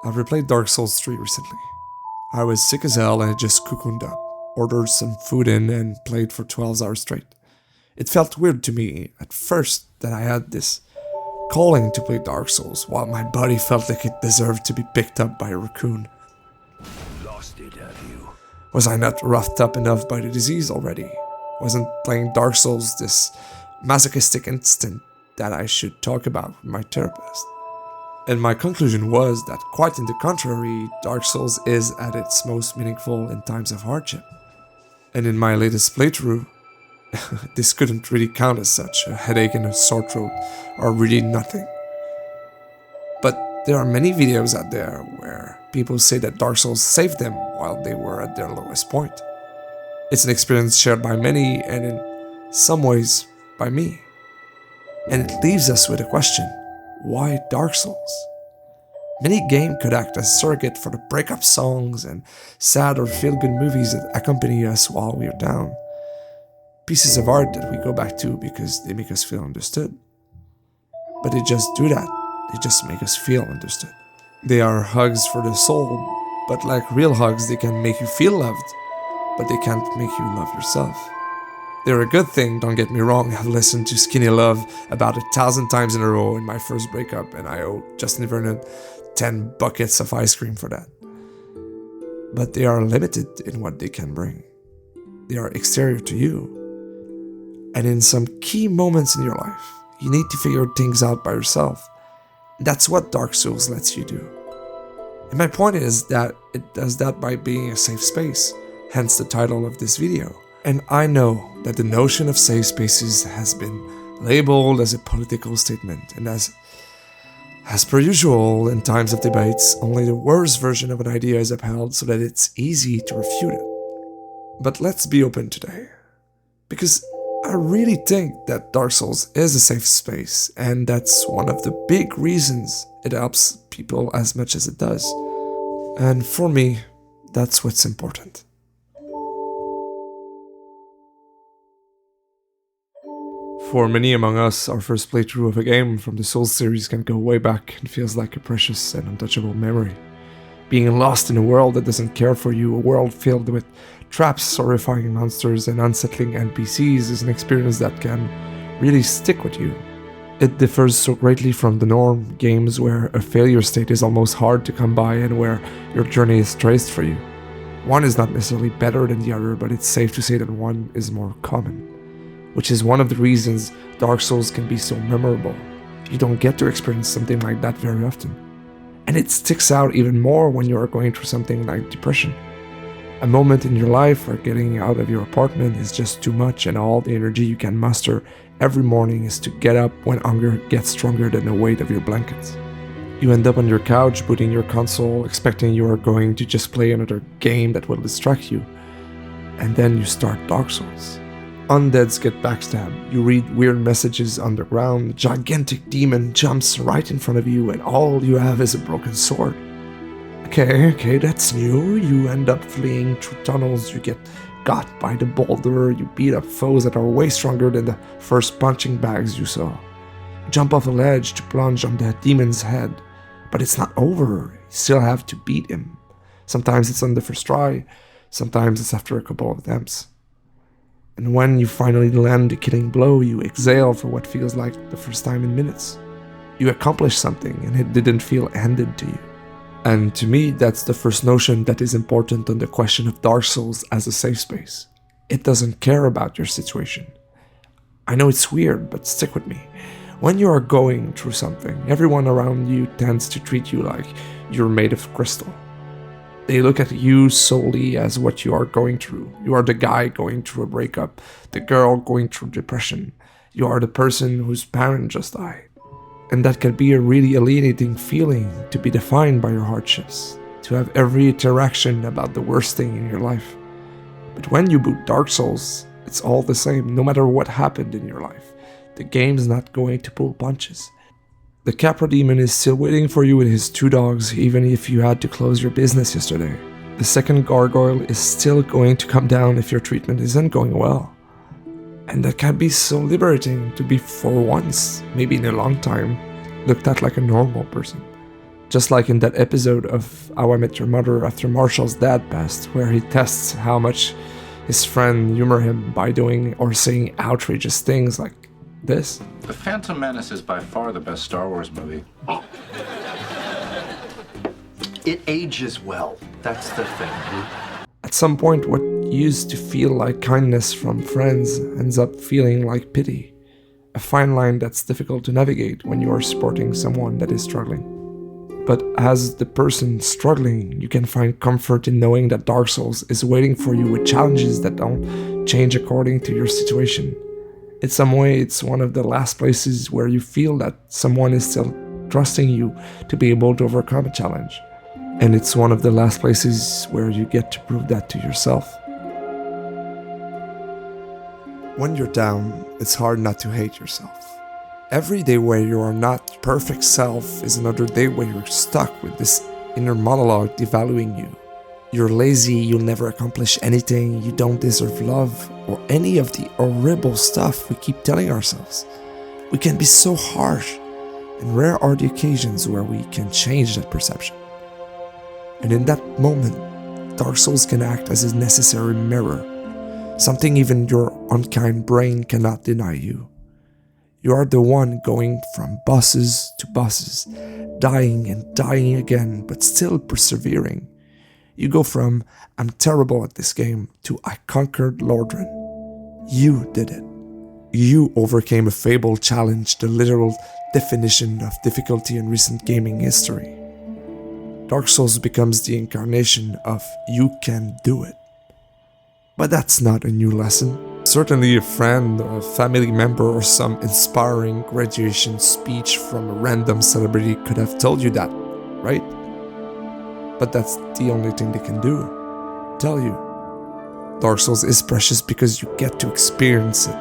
I've replayed Dark Souls 3 recently. I was sick as hell and I just cocooned up, ordered some food in, and played for 12 hours straight. It felt weird to me at first that I had this calling to play Dark Souls, while my body felt like it deserved to be picked up by a raccoon. Lost it, have you? Was I not roughed up enough by the disease already? Wasn't playing Dark Souls this masochistic instinct that I should talk about with my therapist? And my conclusion was that, quite in the contrary, Dark Souls is at its most meaningful in times of hardship. And in my latest playthrough, this couldn't really count as such. A headache and a sore throat are really nothing. But there are many videos out there where people say that Dark Souls saved them while they were at their lowest point. It's an experience shared by many, and in some ways, by me. And it leaves us with a question. Why Dark Souls? Many games could act as surrogate for the breakup songs and sad or feel-good movies that accompany us while we're down. Pieces of art that we go back to because they make us feel understood. But they just do that. They just make us feel understood. They are hugs for the soul, but like real hugs, they can make you feel loved, but they can't make you love yourself. They're a good thing, don't get me wrong. I've listened to Skinny Love about 1,000 times in a row in my first breakup, and I owe Justin Vernon 10 buckets of ice cream for that. But they are limited in what they can bring. They are exterior to you. And in some key moments in your life, you need to figure things out by yourself. That's what Dark Souls lets you do. And my point is that it does that by being a safe space, hence the title of this video. And I know that the notion of safe spaces has been labeled as a political statement, and as per usual in times of debates, only the worst version of an idea is upheld so that it's easy to refute it. But let's be open today, because I really think that Dark Souls is a safe space, and that's one of the big reasons it helps people as much as it does. And for me, that's what's important. For many among us, our first playthrough of a game from the Souls series can go way back and feels like a precious and untouchable memory. Being lost in a world that doesn't care for you, a world filled with traps, horrifying monsters, and unsettling NPCs is an experience that can really stick with you. It differs so greatly from the norm, games where a failure state is almost hard to come by and where your journey is traced for you. One is not necessarily better than the other, but it's safe to say that one is more common. Which is one of the reasons Dark Souls can be so memorable. You don't get to experience something like that very often. And it sticks out even more when you are going through something like depression. A moment in your life where getting out of your apartment is just too much, and all the energy you can muster every morning is to get up when hunger gets stronger than the weight of your blankets. You end up on your couch, booting your console, expecting you are going to just play another game that will distract you. And then you start Dark Souls. Undeads get backstabbed, you read weird messages underground, a gigantic demon jumps right in front of you, and all you have is a broken sword. Okay, that's new. You end up fleeing through tunnels, you get got by the boulder, you beat up foes that are way stronger than the first punching bags you saw. You jump off a ledge to plunge on that demon's head, but it's not over, you still have to beat him. Sometimes it's on the first try, sometimes it's after a couple of attempts. And when you finally land the killing blow, you exhale for what feels like the first time in minutes. You accomplished something and it didn't feel handed to you. And to me, that's the first notion that is important on the question of Dark Souls as a safe space. It doesn't care about your situation. I know it's weird, but stick with me. When you are going through something, everyone around you tends to treat you like you're made of crystal. They look at you solely as what you are going through. You are the guy going through a breakup, the girl going through depression. You are the person whose parent just died. And that can be a really alienating feeling, to be defined by your hardships, to have every interaction about the worst thing in your life. But when you boot Dark Souls, it's all the same, no matter what happened in your life. The game's not going to pull punches. The Capra Demon is still waiting for you with his 2 dogs, even if you had to close your business yesterday. The second gargoyle is still going to come down if your treatment isn't going well. And that can be so liberating to be, for once, maybe in a long time, looked at like a normal person. Just like in that episode of How I Met Your Mother after Marshall's dad passed, where he tests how much his friend humor him by doing or saying outrageous things like this. The Phantom Menace is by far the best Star Wars movie. It ages well. That's the thing. At some point, what used to feel like kindness from friends ends up feeling like pity. A fine line that's difficult to navigate when you are supporting someone that is struggling. But as the person struggling, you can find comfort in knowing that Dark Souls is waiting for you with challenges that don't change according to your situation. In some way, it's one of the last places where you feel that someone is still trusting you to be able to overcome a challenge. And it's one of the last places where you get to prove that to yourself. When you're down, it's hard not to hate yourself. Every day where you are not perfect self is another day where you're stuck with this inner monologue devaluing you. You're lazy, you'll never accomplish anything, you don't deserve love, or any of the horrible stuff we keep telling ourselves. We can be so harsh, and rare are the occasions where we can change that perception. And in that moment, Dark Souls can act as a necessary mirror, something even your unkind brain cannot deny you. You are the one going from bosses to bosses, dying and dying again, but still persevering. You go from, I'm terrible at this game, to I conquered Lordran. You did it. You overcame a fabled challenge, the literal definition of difficulty in recent gaming history. Dark Souls becomes the incarnation of you can do it. But that's not a new lesson. Certainly a friend, a family member, or some inspiring graduation speech from a random celebrity could have told you that, right? But that's the only thing they can do. Tell you. Dark Souls is precious because you get to experience it.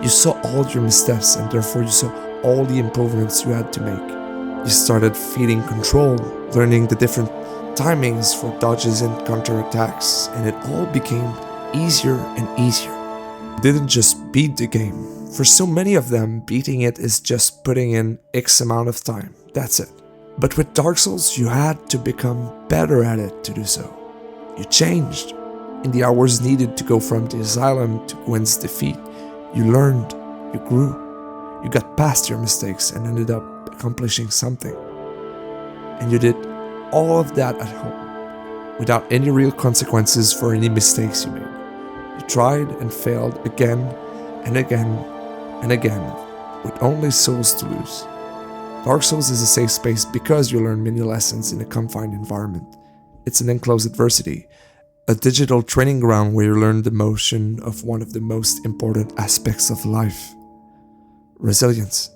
You saw all your missteps and therefore you saw all the improvements you had to make. You started feeling control, learning the different timings for dodges and counterattacks, and it all became easier and easier. You didn't just beat the game. For so many of them, beating it is just putting in X amount of time. That's it. But with Dark Souls, you had to become better at it to do so. You changed. In the hours needed to go from the asylum to Gwen's defeat, you learned, you grew, you got past your mistakes and ended up accomplishing something. And you did all of that at home, without any real consequences for any mistakes you made. You tried and failed again and again and again, with only souls to lose. Dark Souls is a safe space because you learn many lessons in a confined environment. It's an enclosed adversity, a digital training ground where you learn the motion of one of the most important aspects of life: resilience.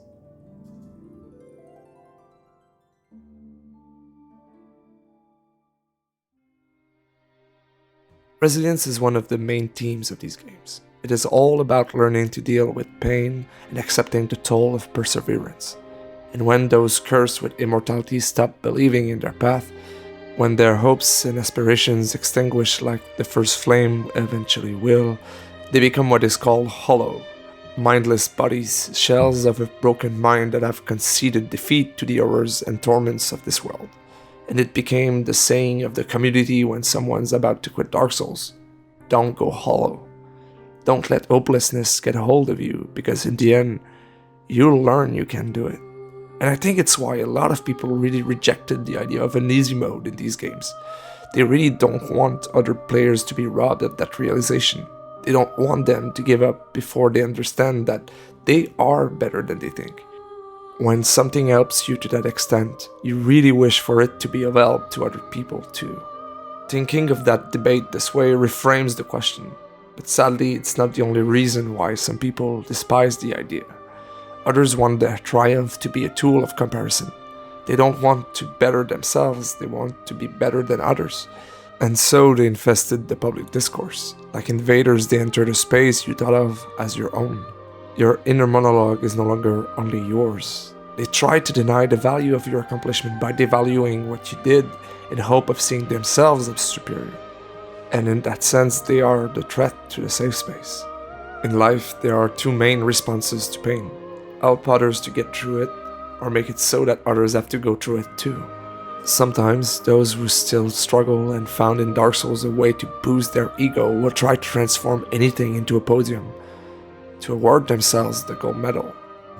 Resilience is one of the main themes of these games. It is all about learning to deal with pain and accepting the toll of perseverance. And when those cursed with immortality stop believing in their path, when their hopes and aspirations extinguish like the first flame eventually will, they become what is called hollow, mindless bodies, shells of a broken mind that have conceded defeat to the horrors and torments of this world. And it became the saying of the community when someone's about to quit Dark Souls: don't go hollow. Don't let hopelessness get a hold of you, because in the end, you'll learn you can do it. And I think it's why a lot of people really rejected the idea of an easy mode in these games. They really don't want other players to be robbed of that realization. They don't want them to give up before they understand that they are better than they think. When something helps you to that extent, you really wish for it to be of help to other people too. Thinking of that debate this way reframes the question, but sadly it's not the only reason why some people despise the idea. Others want their triumph to be a tool of comparison. They don't want to better themselves, they want to be better than others. And so they infested the public discourse. Like invaders, they entered a space you thought of as your own. Your inner monologue is no longer only yours. They tried to deny the value of your accomplishment by devaluing what you did in the hope of seeing themselves as superior. And in that sense, they are the threat to the safe space. In life, there are two main responses to pain: help others to get through it, or make it so that others have to go through it too. Sometimes those who still struggle and found in Dark Souls a way to boost their ego will try to transform anything into a podium, to award themselves the gold medal.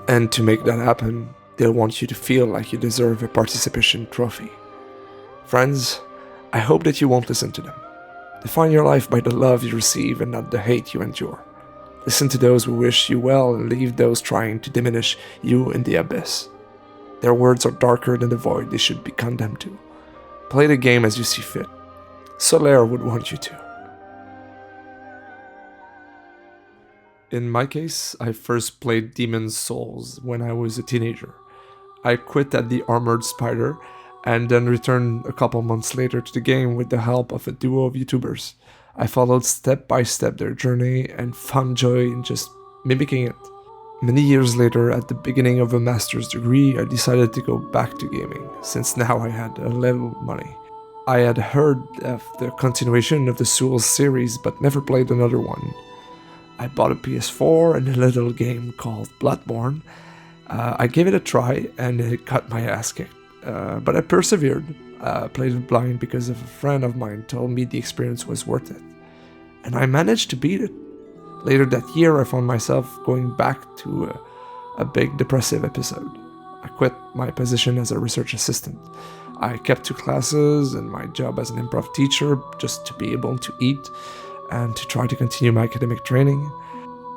And to make that happen, they'll want you to feel like you deserve a participation trophy. Friends, I hope that you won't listen to them. Define your life by the love you receive and not the hate you endure. Listen to those who wish you well and leave those trying to diminish you in the abyss. Their words are darker than the void they should be condemned to. Play the game as you see fit. Solaire would want you to. In my case, I first played Demon's Souls when I was a teenager. I quit at the Armored Spider and then returned a couple months later to the game with the help of a duo of YouTubers. I followed step by step their journey and found joy in just mimicking it. Many years later, at the beginning of a master's degree, I decided to go back to gaming, since now I had a little money. I had heard of the continuation of the Souls series, but never played another one. I bought a PS4 and a little game called Bloodborne. I gave it a try, and it got my ass kicked. But I persevered, played it blind because a friend of mine told me the experience was worth it. And I managed to beat it. Later that year, I found myself going back to a big depressive episode. I quit my position as a research assistant. I kept 2 classes and my job as an improv teacher just to be able to eat and to try to continue my academic training.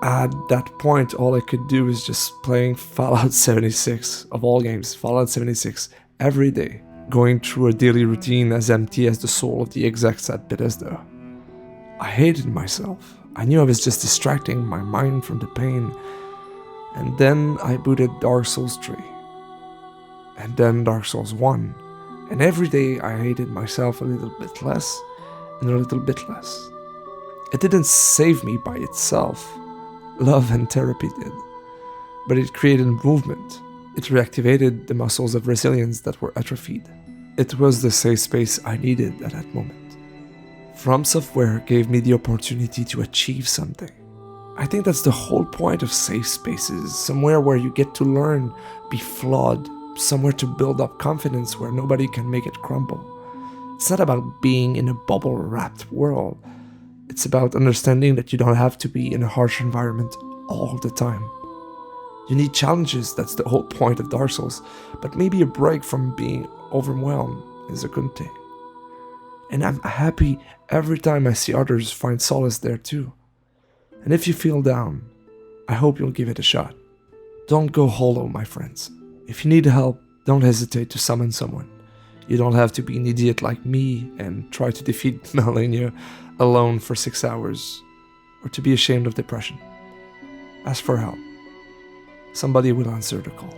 At that point, all I could do was just playing Fallout 76, of all games, Fallout 76, every day, going through a daily routine as empty as the soul of the execs at Bethesda. I hated myself. I knew I was just distracting my mind from the pain. And then I booted Dark Souls 3. And then Dark Souls 1. And every day I hated myself a little bit less and a little bit less. It didn't save me by itself. Love and therapy did. But it created movement. It reactivated the muscles of resilience that were atrophied. It was the safe space I needed at that moment. From Software gave me the opportunity to achieve something. I think that's the whole point of safe spaces, somewhere where you get to learn, be flawed, somewhere to build up confidence where nobody can make it crumble. It's not about being in a bubble-wrapped world. It's about understanding that you don't have to be in a harsh environment all the time. You need challenges, that's the whole point of Dark Souls, but maybe a break from being overwhelmed is a good thing. And I'm happy every time I see others find solace there too. And if you feel down, I hope you'll give it a shot. Don't go hollow, my friends. If you need help, don't hesitate to summon someone. You don't have to be an idiot like me and try to defeat Melania alone for 6 hours, or to be ashamed of depression. Ask for help. Somebody will answer the call.